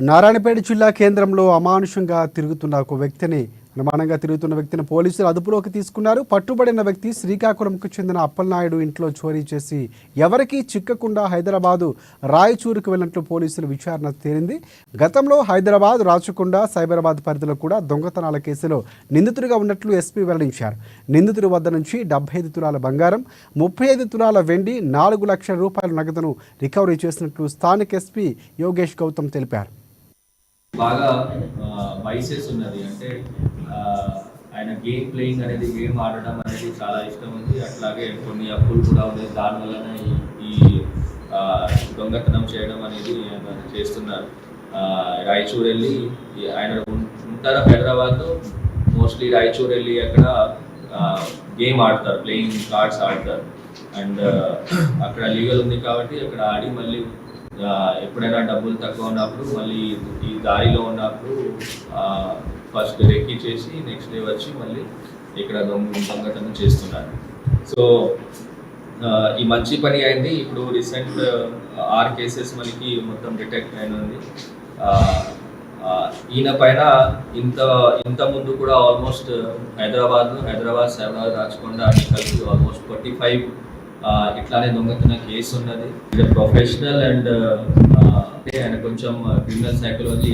నారాయణపేట జిల్లా కేంద్రంలో అనుమానంగా తిరుగుతున్న వ్యక్తిని పోలీసులు అదుపులోకి తీసుకున్నారు. పట్టుబడిన వ్యక్తి శ్రీకాకుళంకు చెందిన అప్పలనాయుడు ఇంట్లో చోరీ చేసి ఎవరికీ చిక్కకుండా హైదరాబాదు రాయచూరుకు వెళ్లినట్లు పోలీసులు విచారణ తేలింది. గతంలో హైదరాబాద్, రాచకొండ, సైబరాబాద్ పరిధిలో కూడా దొంగతనాల కేసులో నిందితుడిగా ఉన్నట్లు ఎస్పీ వెల్లడించారు. నిందితుడి వద్ద నుంచి 75 తులాల బంగారం, 35 తులాల వెండి, 4 లక్షల రూపాయల నగదును రికవరీ చేసినట్లు స్థానిక ఎస్పీ యోగేష్ గౌతమ్ తెలిపారు. బాగా వైసెస్ ఉన్నది, అంటే ఆయన గేమ్ అనేది గేమ్ ఆడడం అనేది చాలా ఇష్టం ఉంది. అట్లాగే కొన్ని అప్పులు కూడా ఉన్నాయి. దానివల్లనే ఈ దొంగతనం చేయడం అనేది ఆయన చేస్తున్నారు. రాయచూర్ వెళ్ళి ఆయన ఉంటారు హైదరాబాద్లో, మోస్ట్లీ రాయచూర్ వెళ్ళి అక్కడ గేమ్ ఆడతారు, ప్లేయింగ్ కార్డ్స్ ఆడతారు. అండ్ అక్కడ లీగల్ ఉంది కాబట్టి అక్కడ ఆడి మళ్ళీ ఎప్పుడైనా డబ్బులు తక్కువ ఉన్నప్పుడు మళ్ళీ ఈ దారిలో ఉన్నప్పుడు ఫస్ట్ రెక్కి చేసి నెక్స్ట్ డే వచ్చి మళ్ళీ ఇక్కడ దొంగతనం చేస్తున్నారు. సో ఈ మంచి పని అయింది. ఇప్పుడు రీసెంట్ 6 కేసెస్ మనకి మొత్తం డిటెక్ట్ అయినది. ఈయన పైన ఇంత ముందు కూడా ఆల్మోస్ట్ హైదరాబాద్, సైబరాబాద్, రాచకొండ అన్ని కలిసి ఆల్మోస్ట్ 45 ఇట్లానే దొంగతన కేసు ఉన్నది. ప్రొఫెషనల్ అండ్ ఆయన కొంచెం క్రిమినల్ సైకాలజీ